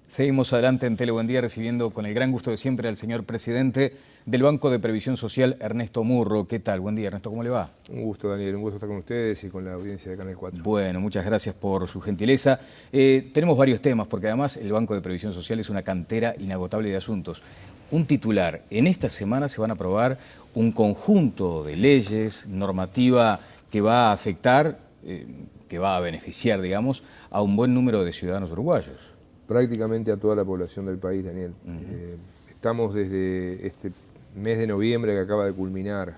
Seguimos adelante en Tele Buen Día recibiendo con el gran gusto de siempre al señor presidente del Banco de Previsión Social, Ernesto Murro. ¿Qué tal? Buen día, Ernesto, ¿cómo le va? Un gusto, Daniel, un gusto estar con ustedes y con la audiencia de Canal 4. Bueno, muchas gracias por su gentileza. Tenemos varios temas, porque además el Banco de Previsión Social es una cantera inagotable de asuntos. Un titular: en esta semana se van a aprobar un conjunto de leyes, normativa que va a afectar, que va a beneficiar, digamos, a un buen número de ciudadanos uruguayos. Prácticamente a toda la población del país, Daniel. Estamos desde este mes de noviembre que acaba de culminar.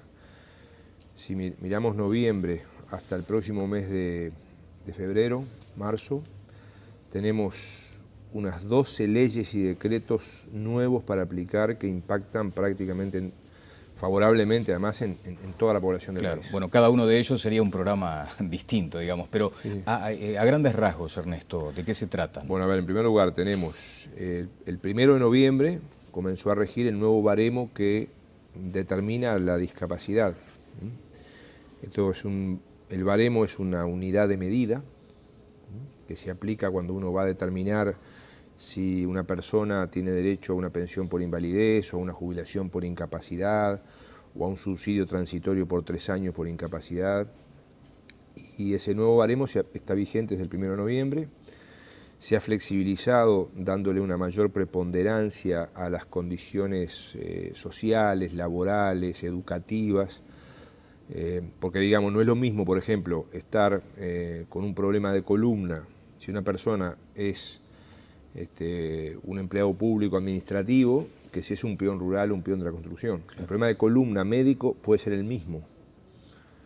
Si miramos noviembre hasta el próximo mes de febrero, marzo, tenemos unas 12 leyes y decretos nuevos para aplicar que impactan prácticamente favorablemente, además, en toda la población del país. Bueno, cada uno de ellos sería un programa distinto, digamos, pero sí. A grandes rasgos, Ernesto, ¿de qué se trata? Bueno, a ver, en primer lugar tenemos el 1 de noviembre comenzó a regir el nuevo baremo que determina la discapacidad. Esto es el baremo es una unidad de medida que se aplica cuando uno va a determinar si una persona tiene derecho a una pensión por invalidez o a una jubilación por incapacidad o a un subsidio transitorio por 3 años por incapacidad. Y ese nuevo baremo está vigente desde el 1 de noviembre. Se ha flexibilizado dándole una mayor preponderancia a las condiciones sociales, laborales, educativas, porque digamos, no es lo mismo, por ejemplo, estar con un problema de columna, si una persona es un empleado público administrativo, que si es un peón rural o un peón de la construcción. Claro. El problema de columna médico puede ser el mismo.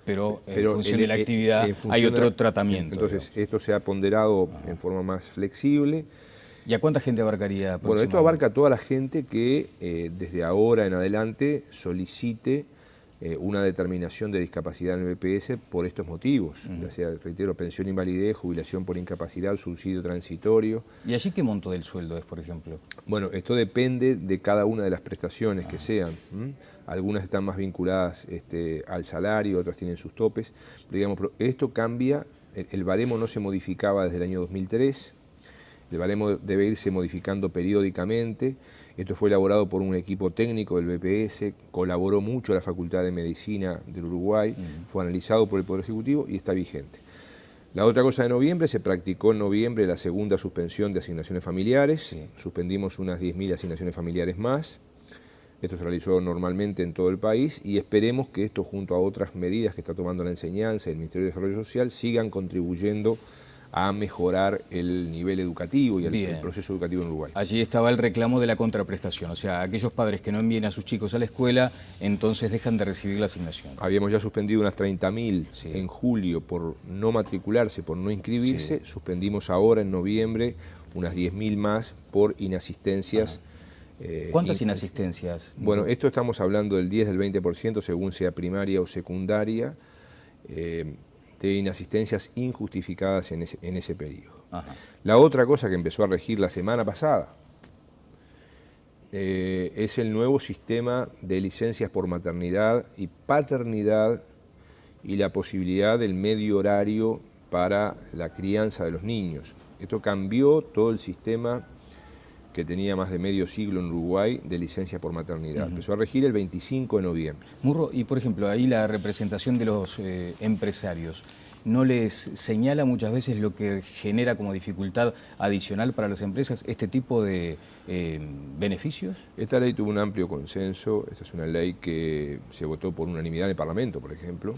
Pero en función de la actividad hay otro tratamiento. Entonces, digamos, esto se ha ponderado en forma más flexible. ¿Y a cuánta gente abarcaría? Bueno, esto abarca a toda la gente que desde ahora en adelante solicite una determinación de discapacidad en el BPS por estos motivos, ya sea, reitero, pensión invalidez, jubilación por incapacidad, subsidio transitorio. ¿Y allí qué monto del sueldo es, por ejemplo? Bueno, esto depende de cada una de las prestaciones que sean. Algunas están más vinculadas al salario, otras tienen sus topes. Pero digamos, esto cambia, el baremo no se modificaba desde el año 2003, el baremo debe irse modificando periódicamente. Esto fue elaborado por un equipo técnico del BPS, colaboró mucho la Facultad de Medicina del Uruguay, fue analizado por el Poder Ejecutivo y está vigente. La otra cosa de noviembre, se practicó en noviembre la segunda suspensión de asignaciones familiares, suspendimos unas 10.000 asignaciones familiares más. Esto se realizó normalmente en todo el país y esperemos que esto, junto a otras medidas que está tomando la enseñanza y el Ministerio de Desarrollo Social, sigan contribuyendo a mejorar el nivel educativo y el proceso educativo en Uruguay. Allí estaba el reclamo de la contraprestación, o sea, aquellos padres que no envíen a sus chicos a la escuela, entonces dejan de recibir la asignación. Habíamos ya suspendido unas 30.000 en julio por no matricularse, por no inscribirse, suspendimos ahora en noviembre unas 10.000 más por inasistencias. ¿Cuántas inasistencias? Bueno, esto estamos hablando del 10, del 20%, según sea primaria o secundaria, de inasistencias injustificadas en ese periodo. La otra cosa que empezó a regir la semana pasada es el nuevo sistema de licencias por maternidad y paternidad y la posibilidad del medio horario para la crianza de los niños. Esto cambió todo el sistema que tenía más de medio siglo en Uruguay de licencia por maternidad. Empezó a regir el 25 de noviembre. Murro, y por ejemplo, ahí la representación de los empresarios, ¿no les señala muchas veces lo que genera como dificultad adicional para las empresas este tipo de beneficios? Esta ley tuvo un amplio consenso, esta es una ley que se votó por unanimidad en el Parlamento, por ejemplo,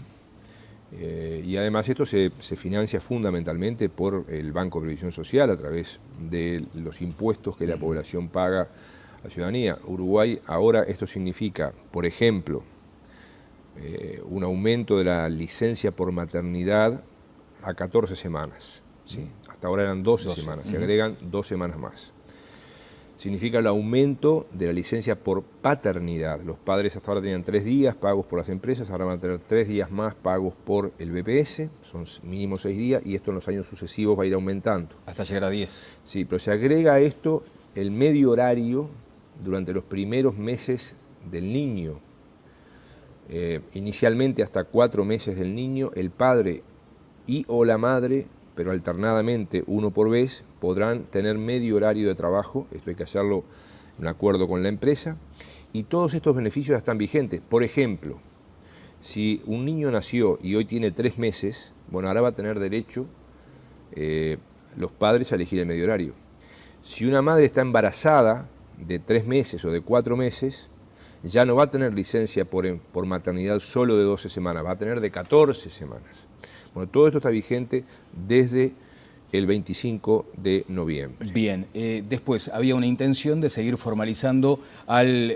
y además esto se financia fundamentalmente por el Banco de Previsión Social a través de los impuestos que la población paga a la ciudadanía. Uruguay ahora esto significa, por ejemplo, un aumento de la licencia por maternidad a 14 semanas. Hasta ahora eran 12 semanas, se agregan 2 semanas más. Significa el aumento de la licencia por paternidad. Los padres hasta ahora tenían 3 días pagos por las empresas, ahora van a tener 3 días más pagos por el BPS, son mínimo 6 días, y esto en los años sucesivos va a ir aumentando. Hasta llegar a 10. Sí, pero se agrega a esto el medio horario durante los primeros meses del niño. Inicialmente hasta 4 meses del niño, el padre y o la madre pero alternadamente, uno por vez, podrán tener medio horario de trabajo, esto hay que hacerlo en acuerdo con la empresa, y todos estos beneficios ya están vigentes. Por ejemplo, si un niño nació y hoy tiene 3 meses, bueno, ahora va a tener derecho los padres a elegir el medio horario. Si una madre está embarazada de 3 meses o de 4 meses, ya no va a tener licencia por maternidad solo de 12 semanas, va a tener de 14 semanas. Bueno, todo esto está vigente desde el 25 de noviembre. Bien, después había una intención de seguir formalizando al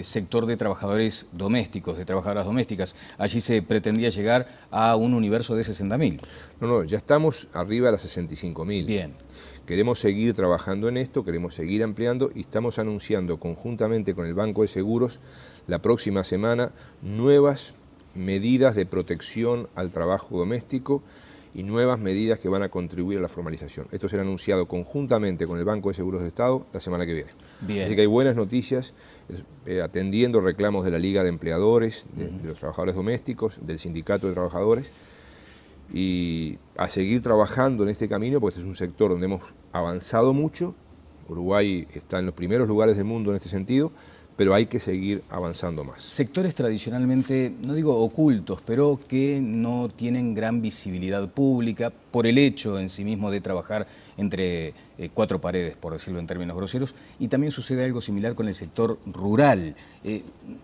sector de trabajadores domésticos, de trabajadoras domésticas. Allí se pretendía llegar a un universo de 60.000. No, ya estamos arriba de las 65.000. Bien. Queremos seguir trabajando en esto, queremos seguir ampliando y estamos anunciando conjuntamente con el Banco de Seguros la próxima semana nuevas medidas de protección al trabajo doméstico y nuevas medidas que van a contribuir a la formalización. Esto será anunciado conjuntamente con el Banco de Seguros de Estado la semana que viene. Bien. Así que hay buenas noticias, atendiendo reclamos de la Liga de Empleadores, de los trabajadores domésticos, del Sindicato de Trabajadores, y a seguir trabajando en este camino, porque este es un sector donde hemos avanzado mucho. Uruguay está en los primeros lugares del mundo en este sentido, pero hay que seguir avanzando más. Sectores tradicionalmente, no digo ocultos, pero que no tienen gran visibilidad pública por el hecho en sí mismo de trabajar entre 4 paredes, por decirlo en términos groseros, y también sucede algo similar con el sector rural.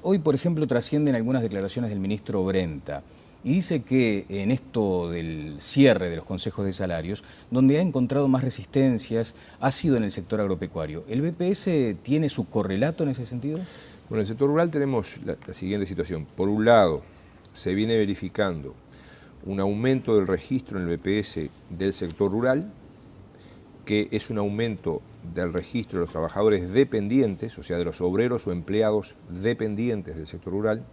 Hoy, por ejemplo, trascienden algunas declaraciones del ministro Brenta, y dice que en esto del cierre de los consejos de salarios, donde ha encontrado más resistencias, ha sido en el sector agropecuario. ¿El BPS tiene su correlato en ese sentido? Bueno, en el sector rural tenemos la siguiente situación. Por un lado, se viene verificando un aumento del registro en el BPS del sector rural, que es un aumento del registro de los trabajadores dependientes, o sea, de los obreros o empleados dependientes del sector rural.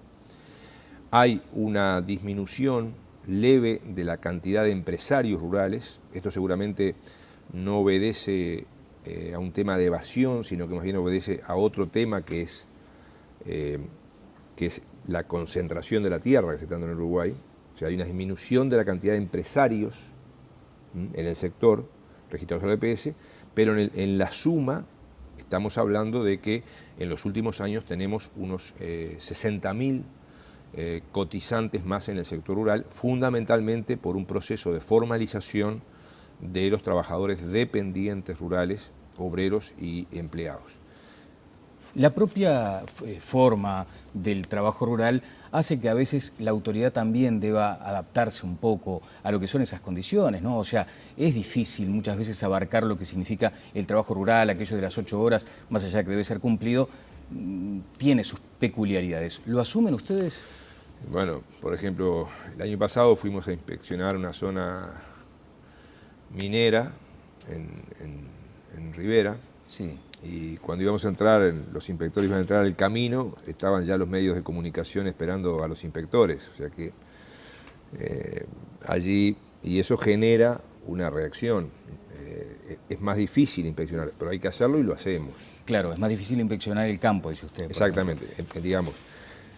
Hay una disminución leve de la cantidad de empresarios rurales. Esto seguramente no obedece a un tema de evasión, sino que más bien obedece a otro tema que es la concentración de la tierra que se está dando en Uruguay. O sea, hay una disminución de la cantidad de empresarios en el sector registrados en el BPS, pero en la suma estamos hablando de que en los últimos años tenemos unos 60.000 cotizantes más en el sector rural, fundamentalmente por un proceso de formalización de los trabajadores dependientes rurales, obreros y empleados. La propia forma del trabajo rural hace que a veces la autoridad también deba adaptarse un poco a lo que son esas condiciones, ¿no? O sea, es difícil muchas veces abarcar lo que significa el trabajo rural, aquello de las 8 horas, más allá de que debe ser cumplido, tiene sus peculiaridades. ¿Lo asumen ustedes? Bueno, por ejemplo, el año pasado fuimos a inspeccionar una zona minera en Rivera. Sí. Y cuando íbamos a entrar, los inspectores iban a entrar al camino, estaban ya los medios de comunicación esperando a los inspectores. O sea que allí, y eso genera una reacción. Es más difícil inspeccionar, pero hay que hacerlo y lo hacemos. Claro, es más difícil inspeccionar el campo, dice usted. Exactamente, digamos.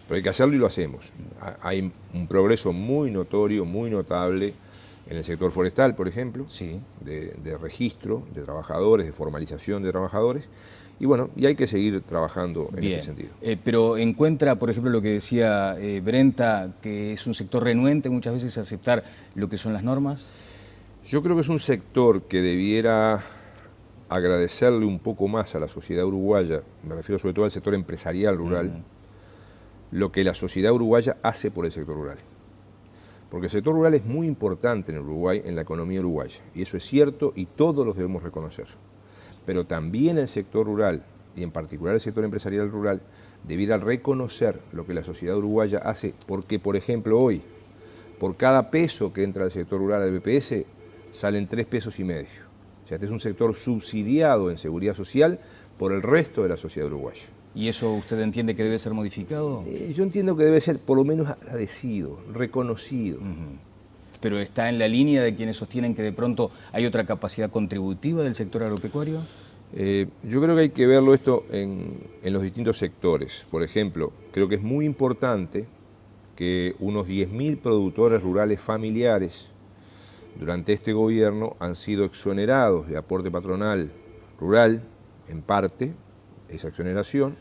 Pero hay que hacerlo y lo hacemos. Hay un progreso muy notorio, muy notable en el sector forestal, por ejemplo, sí, de registro de trabajadores, de formalización de trabajadores, y bueno, y hay que seguir trabajando en ese sentido. Pero encuentra, por ejemplo, lo que decía Brenta, que es un sector renuente muchas veces a aceptar lo que son las normas. Yo creo que es un sector que debiera agradecerle un poco más a la sociedad uruguaya, me refiero sobre todo al sector empresarial rural, lo que la sociedad uruguaya hace por el sector rural. Porque el sector rural es muy importante en Uruguay, en la economía uruguaya, y eso es cierto y todos los debemos reconocer. Pero también el sector rural, y en particular el sector empresarial rural, debiera reconocer lo que la sociedad uruguaya hace, porque, por ejemplo, hoy, por cada peso que entra al sector rural al BPS, salen 3,5 pesos. O sea, este es un sector subsidiado en seguridad social por el resto de la sociedad uruguaya. ¿Y eso usted entiende que debe ser modificado? Yo entiendo que debe ser por lo menos agradecido, reconocido. ¿Pero está en la línea de quienes sostienen que de pronto hay otra capacidad contributiva del sector agropecuario? Yo creo que hay que verlo esto en los distintos sectores. Por ejemplo, creo que es muy importante que unos 10.000 productores rurales familiares durante este gobierno han sido exonerados de aporte patronal rural, en parte, esa exoneración,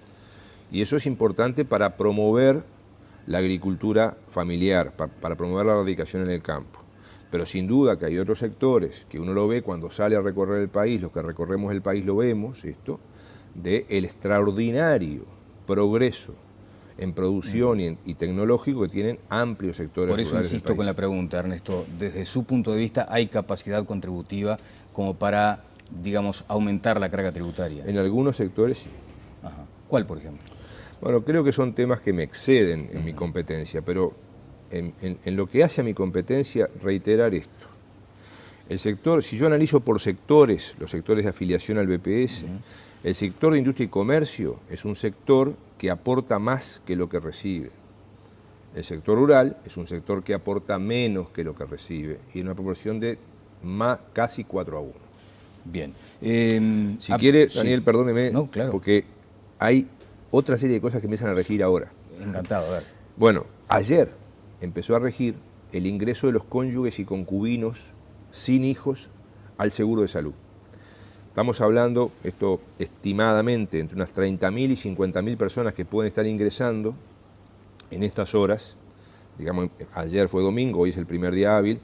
y eso es importante para promover la agricultura familiar, para promover la erradicación en el campo. Pero sin duda que hay otros sectores que uno lo ve cuando sale a recorrer el país, los que recorremos el país lo vemos, esto, de el extraordinario progreso en producción y tecnológico que tienen amplios sectores rurales. Por eso insisto con la país. pregunta, Ernesto, desde su punto de vista, ¿hay capacidad contributiva como para, digamos, aumentar la carga tributaria? En algunos sectores sí. Ajá. ¿Cuál, por ejemplo? Bueno, creo que son temas que me exceden en mi competencia, pero en lo que hace a mi competencia, reiterar esto. El sector, si yo analizo por sectores, los sectores de afiliación al BPS, el sector de industria y comercio es un sector que aporta más que lo que recibe. El sector rural es un sector que aporta menos que lo que recibe, y en una proporción de casi 4-1. Bien. Si quiere, Daniel, sí. perdóneme, No, claro. porque hay otra serie de cosas que empiezan a regir ahora. Encantado, a ver. Bueno, ayer empezó a regir el ingreso de los cónyuges y concubinos sin hijos al seguro de salud. Estamos hablando, esto estimadamente, entre unas 30.000 y 50.000 personas que pueden estar ingresando en estas horas. Digamos, ayer fue domingo, hoy es el primer día hábil.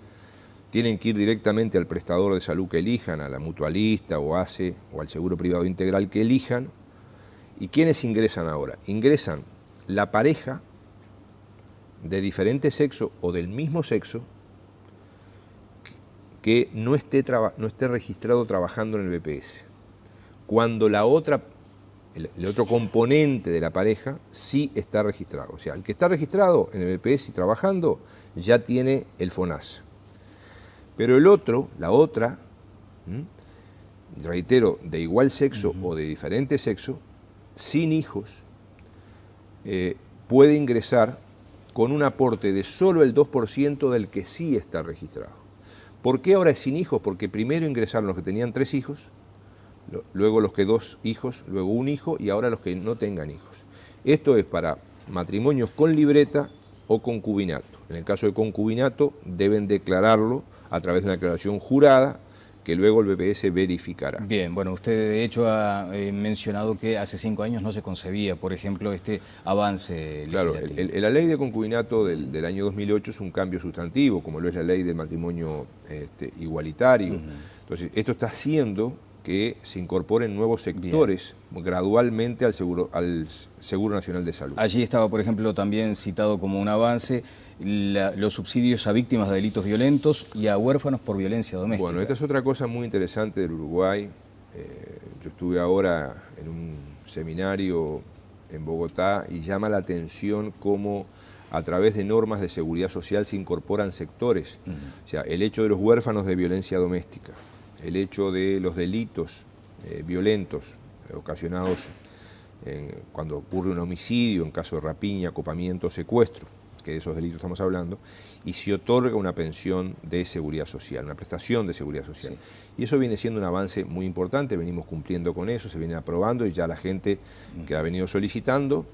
Tienen que ir directamente al prestador de salud que elijan, a la mutualista o ACE o al seguro privado integral que elijan. ¿Y quiénes ingresan ahora? Ingresan la pareja de diferente sexo o del mismo sexo que no esté registrado trabajando en el BPS. Cuando el otro componente de la pareja sí está registrado. O sea, el que está registrado en el BPS y trabajando ya tiene el FONASA. Pero el otro, la otra, reitero, de igual sexo o de diferente sexo, sin hijos, puede ingresar con un aporte de solo el 2% del que sí está registrado. ¿Por qué ahora es sin hijos? Porque primero ingresaron los que tenían 3 hijos, luego los que 2 hijos, luego 1 hijo y ahora los que no tengan hijos. Esto es para matrimonios con libreta o concubinato. En el caso de concubinato deben declararlo a través de una declaración jurada que luego el BPS verificará. Bien, bueno, usted de hecho ha mencionado que hace 5 años no se concebía, por ejemplo, este avance legislativo. Claro, la ley de concubinato del año 2008 es un cambio sustantivo, como lo es la ley del matrimonio igualitario. Entonces, esto está haciendo que se incorporen nuevos sectores gradualmente al Seguro Nacional de Salud. Allí estaba, por ejemplo, también citado como un avance los subsidios a víctimas de delitos violentos y a huérfanos por violencia doméstica. Bueno, esta es otra cosa muy interesante del Uruguay. Yo estuve ahora en un seminario en Bogotá y llama la atención cómo a través de normas de seguridad social se incorporan sectores. O sea, el hecho de los huérfanos de violencia doméstica, el hecho de los delitos violentos ocasionados cuando ocurre un homicidio, en caso de rapiña, acopamiento, secuestro, que de esos delitos estamos hablando, y se otorga una pensión de seguridad social, una prestación de seguridad social. Sí. Y eso viene siendo un avance muy importante, venimos cumpliendo con eso, se viene aprobando y ya la gente que ha venido solicitando,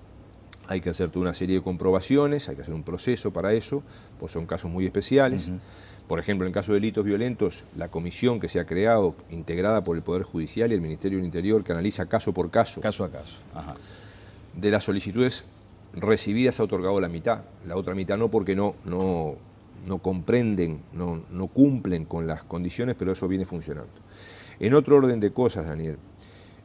hay que hacer toda una serie de comprobaciones, hay que hacer un proceso para eso, pues son casos muy especiales. Por ejemplo, en caso de delitos violentos, la comisión que se ha creado, integrada por el Poder Judicial y el Ministerio del Interior, que analiza caso por caso. Caso a caso. Ajá. De las solicitudes recibidas ha otorgado la mitad, la otra mitad no, porque no comprenden, no cumplen con las condiciones, pero eso viene funcionando. En otro orden de cosas, Daniel,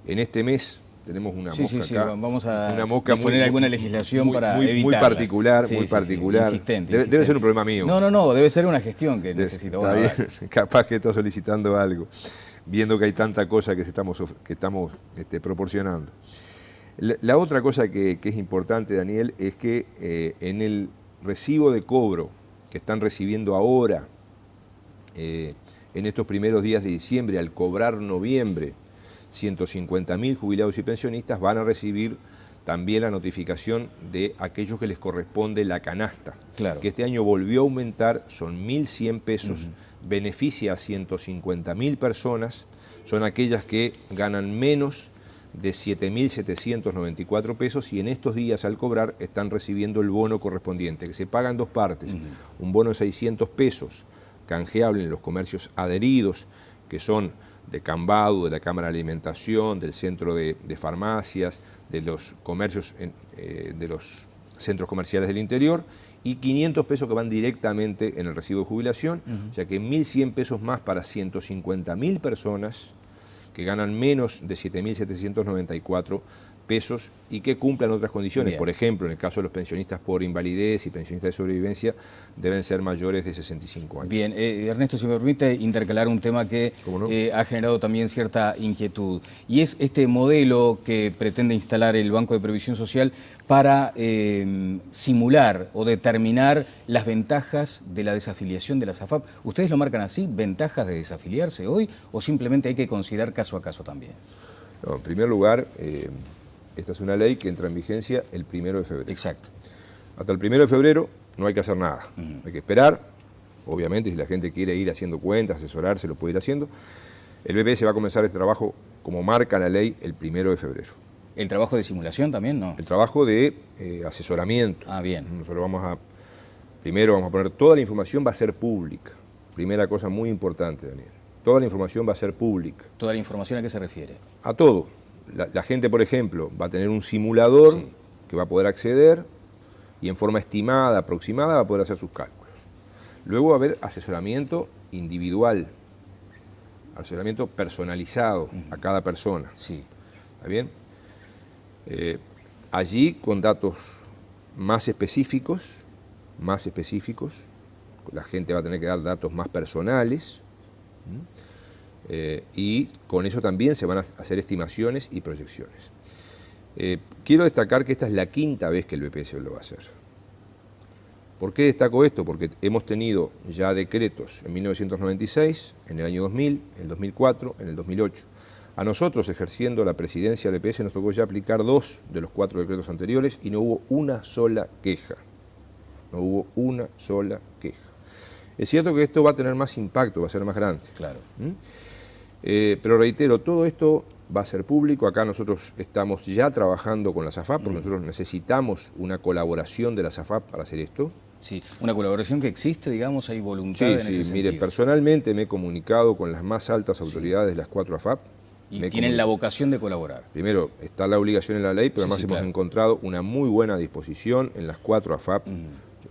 en este mes tenemos una mosca acá, vamos a una mosca poner alguna legislación para evitarlas. Muy particular. Insistente, debe ser un problema mío. No, debe ser una gestión que necesito. Está bien, capaz que está solicitando algo, viendo que hay tanta cosa que estamos proporcionando. La otra cosa que es importante, Daniel, es que en el recibo de cobro que están recibiendo ahora, en estos primeros días de diciembre, al cobrar noviembre, 150.000 jubilados y pensionistas van a recibir también la notificación de aquellos que les corresponde la canasta, claro, que este año volvió a aumentar, son 1.100 pesos, beneficia a 150.000 personas, son aquellas que ganan menos de 7.794 pesos y en estos días al cobrar están recibiendo el bono correspondiente, que se paga en 2 partes, un bono de 600 pesos canjeables en los comercios adheridos, que son de Cambadu, de la Cámara de Alimentación, del Centro de Farmacias, de los comercios, de los centros comerciales del interior, y 500 pesos que van directamente en el recibo de jubilación, o sea que 1.100 pesos más para 150.000 personas que ganan menos de 7.794 pesos y que cumplan otras condiciones. Bien. Por ejemplo, en el caso de los pensionistas por invalidez y pensionistas de sobrevivencia, deben ser mayores de 65 años. Bien, Ernesto, si me permite intercalar un tema que ¿Cómo no? Ha generado también cierta inquietud, y es este modelo que pretende instalar el Banco de Previsión Social para simular o determinar las ventajas de la desafiliación de las AFAP. ¿Ustedes lo marcan así, ventajas de desafiliarse hoy, o simplemente hay que considerar caso a caso también? No, en primer lugar, esta es una ley que entra en vigencia el 1 de febrero. Exacto. Hasta el 1 de febrero no hay que hacer nada. Hay que esperar. Obviamente, si la gente quiere ir haciendo cuentas, asesorarse, lo puede ir haciendo. El BPS va a comenzar este trabajo, como marca la ley, el 1 de febrero. ¿El trabajo de simulación también, no? El trabajo de asesoramiento. Ah, bien. Nosotros primero vamos a poner, toda la información va a ser pública. Primera cosa muy importante, Daniel. Toda la información va a ser pública. ¿Toda la información a qué se refiere? A todo. La gente, por ejemplo, va a tener un simulador que va a poder acceder y en forma estimada, aproximada, va a poder hacer sus cálculos. Luego va a haber asesoramiento individual, asesoramiento personalizado a cada persona. Sí. ¿Está bien? Allí con datos más específicos, la gente va a tener que dar datos más personales. Y con eso también se van a hacer estimaciones y proyecciones. Quiero destacar que esta es la quinta vez que el BPS lo va a hacer. ¿Por qué destaco esto? Porque hemos tenido ya decretos en 1996, en el año 2000, en el 2004, en el 2008. A nosotros, ejerciendo la presidencia del BPS, nos tocó ya aplicar 2 de los 4 decretos anteriores y no hubo una sola queja. No hubo una sola queja. Es cierto que esto va a tener más impacto, va a ser más grande. Claro. Pero reitero, todo esto va a ser público. Acá nosotros estamos ya trabajando con las AFAP, porque nosotros necesitamos una colaboración de las AFAP para hacer esto. Sí, una colaboración que existe, digamos, hay voluntad en ese sentido. Mire, personalmente me he comunicado con las más altas autoridades de las 4 AFAP. Y tienen la vocación de colaborar. Primero, está la obligación en la ley, pero además hemos encontrado una muy buena disposición en las 4 AFAP.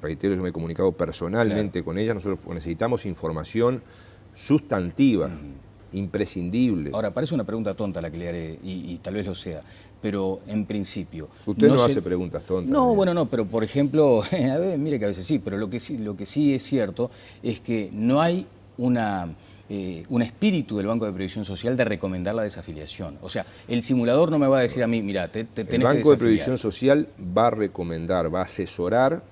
Reitero, yo me he comunicado personalmente con ellas. Nosotros necesitamos información sustantiva, imprescindible. Ahora, parece una pregunta tonta la que le haré, y tal vez lo sea, pero en principio... Usted no hace preguntas tontas. No, bueno, no, pero por ejemplo, a ver, mire que a veces sí, pero lo que sí es cierto es que no hay un espíritu del Banco de Previsión Social de recomendar la desafiliación. O sea, el simulador no me va a decir a mí, mira, tenés que desafiliar. El Banco de Previsión Social va a recomendar, va a asesorar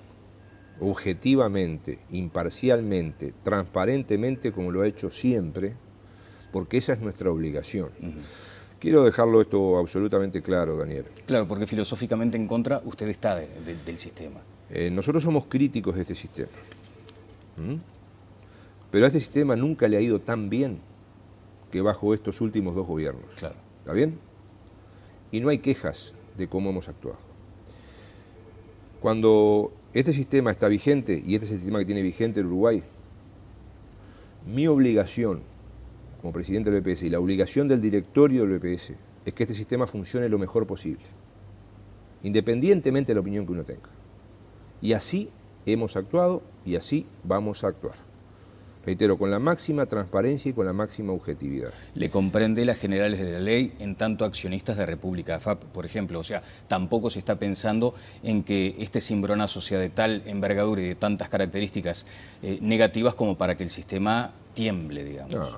objetivamente, imparcialmente, transparentemente, como lo ha hecho siempre, porque esa es nuestra obligación. Quiero dejarlo esto absolutamente claro, Daniel. Claro, porque filosóficamente en contra usted está del sistema. Nosotros somos críticos de este sistema. Pero a este sistema nunca le ha ido tan bien que bajo estos últimos 2 gobiernos. Claro. ¿Está bien? Y no hay quejas de cómo hemos actuado. Cuando este sistema está vigente, y este es el sistema que tiene vigente el Uruguay, mi obligación como presidente del BPS y la obligación del directorio del BPS es que este sistema funcione lo mejor posible, independientemente de la opinión que uno tenga. Y así hemos actuado y así vamos a actuar. Reitero, con la máxima transparencia y con la máxima objetividad. Le comprende las generales de la ley en tanto accionistas de República AFAP, por ejemplo. O sea, tampoco se está pensando en que este cimbronazo sea de tal envergadura y de tantas características negativas como para que el sistema tiemble, digamos. No,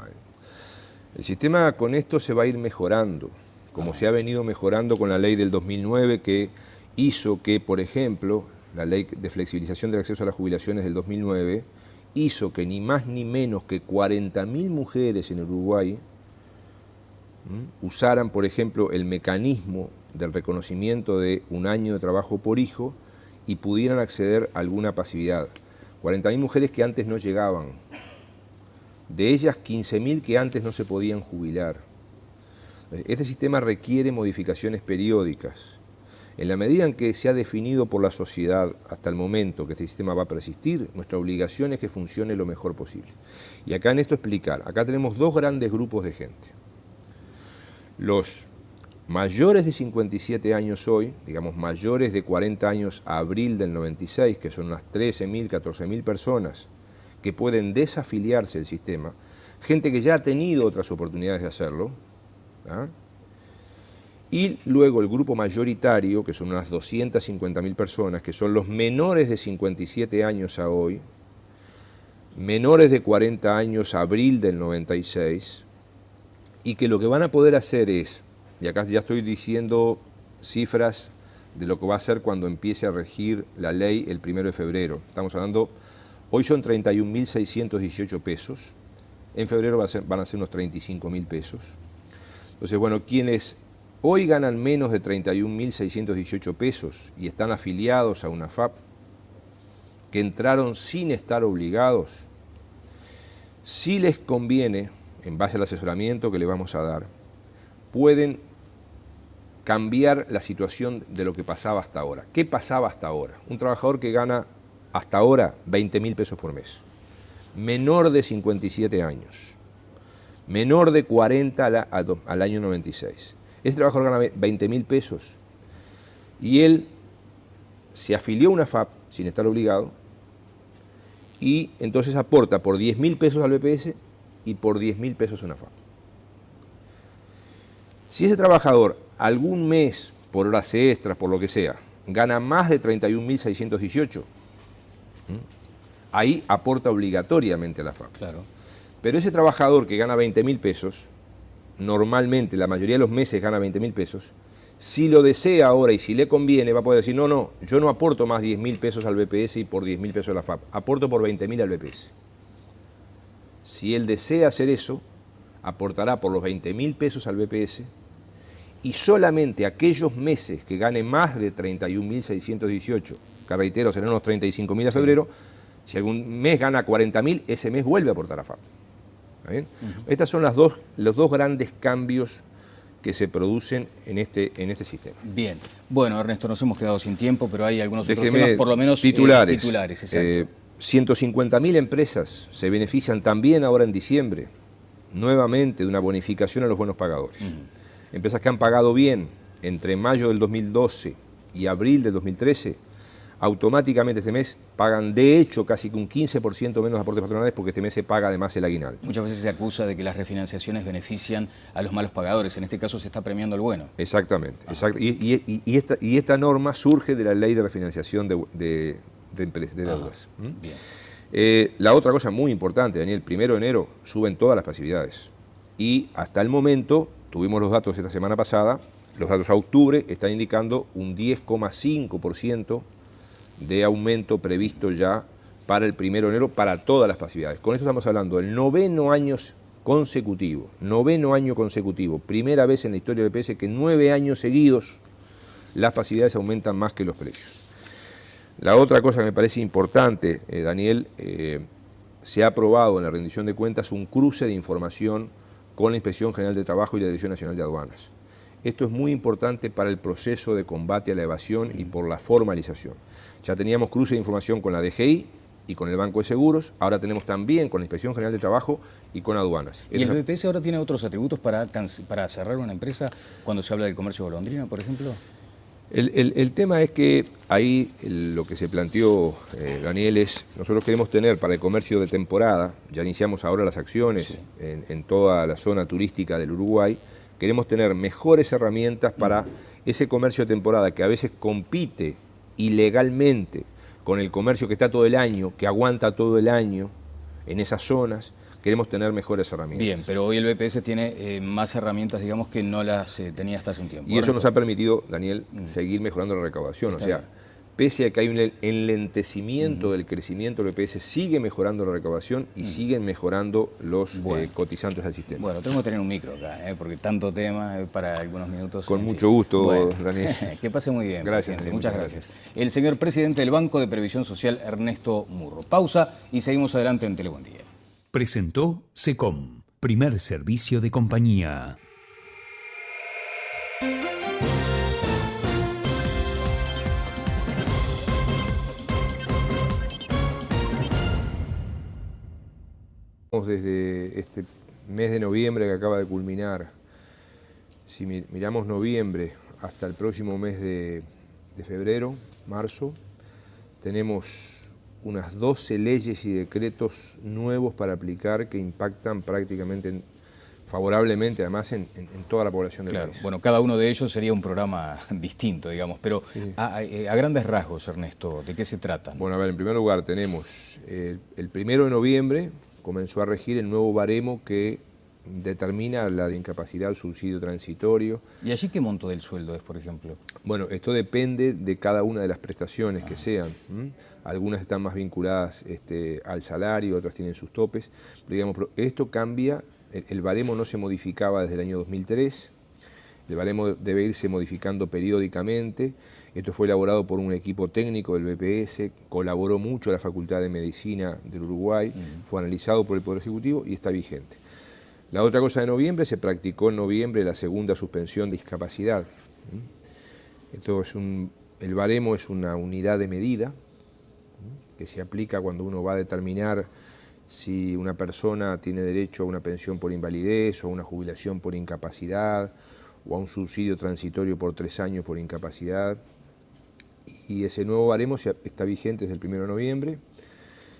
el sistema con esto se va a ir mejorando, como se ha venido mejorando con la ley del 2009 que hizo que, por ejemplo, la ley de flexibilización del acceso a las jubilaciones del 2009 hizo que ni más ni menos que 40.000 mujeres en Uruguay usaran, por ejemplo, el mecanismo del reconocimiento de un año de trabajo por hijo y pudieran acceder a alguna pasividad. 40.000 mujeres que antes no llegaban. De ellas, 15.000 que antes no se podían jubilar. Este sistema requiere modificaciones periódicas. En la medida en que se ha definido por la sociedad hasta el momento que este sistema va a persistir, nuestra obligación es que funcione lo mejor posible. Y acá en esto explicar, acá tenemos dos grandes grupos de gente. Los mayores de 57 años hoy, digamos mayores de 40 años a abril del 96, que son unas 13.000, 14.000 personas que pueden desafiliarse del sistema, gente que ya ha tenido otras oportunidades de hacerlo, ¿ah? Y luego el grupo mayoritario, que son unas 250.000 personas, que son los menores de 57 años a hoy, menores de 40 años a abril del 96, y que lo que van a poder hacer es, y acá ya estoy diciendo cifras de lo que va a ser cuando empiece a regir la ley el 1 de febrero. Estamos hablando, hoy son 31.618 pesos, en febrero van a ser unos 35.000 pesos. Entonces, bueno, quienes hoy ganan menos de 31.618 pesos y están afiliados a una AFAP, que entraron sin estar obligados, si les conviene, en base al asesoramiento que le vamos a dar, pueden cambiar la situación de lo que pasaba hasta ahora. ¿Qué pasaba hasta ahora? Un trabajador que gana hasta ahora 20.000 pesos por mes, menor de 57 años, menor de 40 al año 96. Ese trabajador gana 20.000 pesos y él se afilió a una FAP sin estar obligado y entonces aporta por 10.000 pesos al BPS y por 10.000 pesos a una FAP. Si ese trabajador algún mes, por horas extras, por lo que sea, gana más de 31.618, ahí aporta obligatoriamente a la FAP. Claro. Pero ese trabajador que gana 20.000 pesos, normalmente la mayoría de los meses gana 20.000 pesos, si lo desea ahora y si le conviene, va a poder decir, no, yo no aporto más 10.000 pesos al BPS y por 10.000 pesos a la FAP, aporto por 20.000 al BPS. Si él desea hacer eso, aportará por los 20.000 pesos al BPS y solamente aquellos meses que gane más de 31.618, que reitero serán unos 35.000 a febrero, si algún mes gana 40.000, ese mes vuelve a aportar a FAP. ¿Está bien? Estos son los dos grandes cambios que se producen en este sistema. Bien. Bueno, Ernesto, nos hemos quedado sin tiempo, pero hay algunos otros temas, por lo menos titulares. 150.000 empresas se benefician también ahora en diciembre, nuevamente, de una bonificación a los buenos pagadores. Empresas que han pagado bien entre mayo del 2012 y abril del 2013, automáticamente este mes pagan de hecho casi que un 15% menos aportes patronales porque este mes se paga además el aguinaldo. Muchas veces se acusa de que las refinanciaciones benefician a los malos pagadores, en este caso se está premiando al bueno. Exactamente, y esta norma surge de la ley de refinanciación de deudas. Bien. La otra cosa muy importante, Daniel, 1 de enero suben todas las pasividades y hasta el momento, tuvimos los datos esta semana pasada, los datos a octubre están indicando un 10,5% de aumento previsto ya para el 1 de enero para todas las pasividades. Con esto estamos hablando del noveno año consecutivo, primera vez en la historia del BPS que 9 años seguidos las pasividades aumentan más que los precios. La otra cosa que me parece importante, Daniel, se ha aprobado en la rendición de cuentas un cruce de información con la Inspección General de Trabajo y la Dirección Nacional de Aduanas. Esto es muy importante para el proceso de combate a la evasión y por la formalización. Ya teníamos cruce de información con la DGI y con el Banco de Seguros, ahora tenemos también con la Inspección General de Trabajo y con aduanas. ¿Y el BPS ahora tiene otros atributos para cerrar una empresa cuando se habla del comercio golondrina, por ejemplo? El tema es que ahí lo que se planteó, Daniel, es nosotros queremos tener para el comercio de temporada, ya iniciamos ahora las acciones en toda la zona turística del Uruguay, queremos tener mejores herramientas para ese comercio de temporada que a veces compite ilegalmente con el comercio que está todo el año, que aguanta todo el año en esas zonas. Queremos tener mejores herramientas. Bien, pero hoy el BPS tiene más herramientas, digamos, que no las tenía hasta hace un tiempo. Y eso nos ha permitido, Daniel, seguir mejorando la recaudación. Está o sea, bien. Pese a que hay un enlentecimiento del crecimiento del BPS, sigue mejorando la recaudación y siguen mejorando los cotizantes al sistema. Bueno, tengo que tener un micro acá, porque tanto tema para algunos minutos. Con mucho gusto, Daniel. Que pase muy bien, gracias, presidente. Muchas gracias. El señor presidente del Banco de Previsión Social, Ernesto Murro. Pausa y seguimos adelante en Tele Buen Día. Presentó SECOM, primer servicio de compañía. Tenemos desde este mes de noviembre que acaba de culminar, si miramos noviembre hasta el próximo mes de febrero, marzo, tenemos unas 12 leyes y decretos nuevos para aplicar que impactan prácticamente favorablemente, además, en toda la población del país. Bueno, cada uno de ellos sería un programa distinto, digamos, pero sí. a grandes rasgos, Ernesto, ¿de qué se tratan? Bueno, a ver, en primer lugar tenemos el 1 de noviembre comenzó a regir el nuevo baremo que determina la de incapacidad, el subsidio transitorio. ¿Y allí qué monto del sueldo es, por ejemplo? Bueno, esto depende de cada una de las prestaciones que sean. Algunas están más vinculadas al salario, otras tienen sus topes. Pero, digamos, esto cambia, el baremo no se modificaba desde el año 2003, el baremo debe irse modificando periódicamente. Esto fue elaborado por un equipo técnico del BPS, colaboró mucho la Facultad de Medicina del Uruguay, fue analizado por el Poder Ejecutivo y está vigente. La otra cosa de noviembre, se practicó en noviembre la segunda suspensión de discapacidad. Esto es el baremo es una unidad de medida que se aplica cuando uno va a determinar si una persona tiene derecho a una pensión por invalidez o a una jubilación por incapacidad o a un subsidio transitorio por 3 años por incapacidad. Y ese nuevo baremo está vigente desde el 1 de noviembre.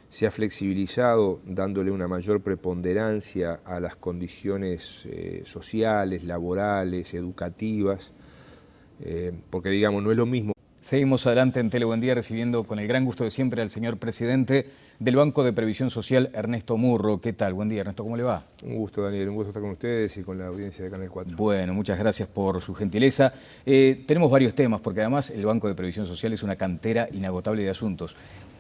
Se ha flexibilizado dándole una mayor preponderancia a las condiciones sociales, laborales, educativas, porque digamos, no es lo mismo. Seguimos adelante en Tele Buen Día recibiendo con el gran gusto de siempre al señor presidente del Banco de Previsión Social, Ernesto Murro. ¿Qué tal? Buen día, Ernesto, ¿cómo le va? Un gusto, Daniel, un gusto estar con ustedes y con la audiencia de Canal 4. Bueno, muchas gracias por su gentileza. Tenemos varios temas, porque además el Banco de Previsión Social es una cantera inagotable de asuntos.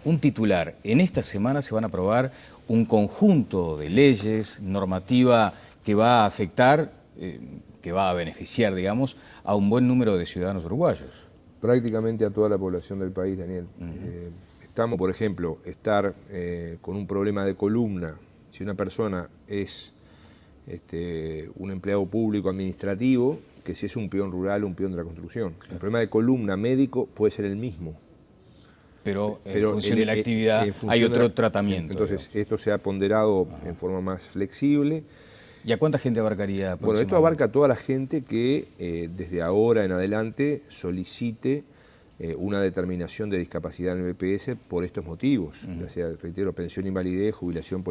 Un titular, en esta semana se van a aprobar un conjunto de leyes, normativa que va a afectar, que va a beneficiar, digamos, a un buen número de ciudadanos uruguayos. Prácticamente a toda la población del país, Daniel. Estamos, por ejemplo, estar con un problema de columna, si una persona es un empleado público administrativo, que si es un peón rural o un peón de la construcción. Claro. El problema de columna médico puede ser el mismo. Pero en función de la actividad hay otro tratamiento. Entonces, esto se ha ponderado en forma más flexible. ¿Y a cuánta gente abarcaría? Bueno, esto abarca a toda la gente que desde ahora en adelante solicite una determinación de discapacidad en el BPS por estos motivos. Ya sea, reitero, pensión, invalidez, jubilación por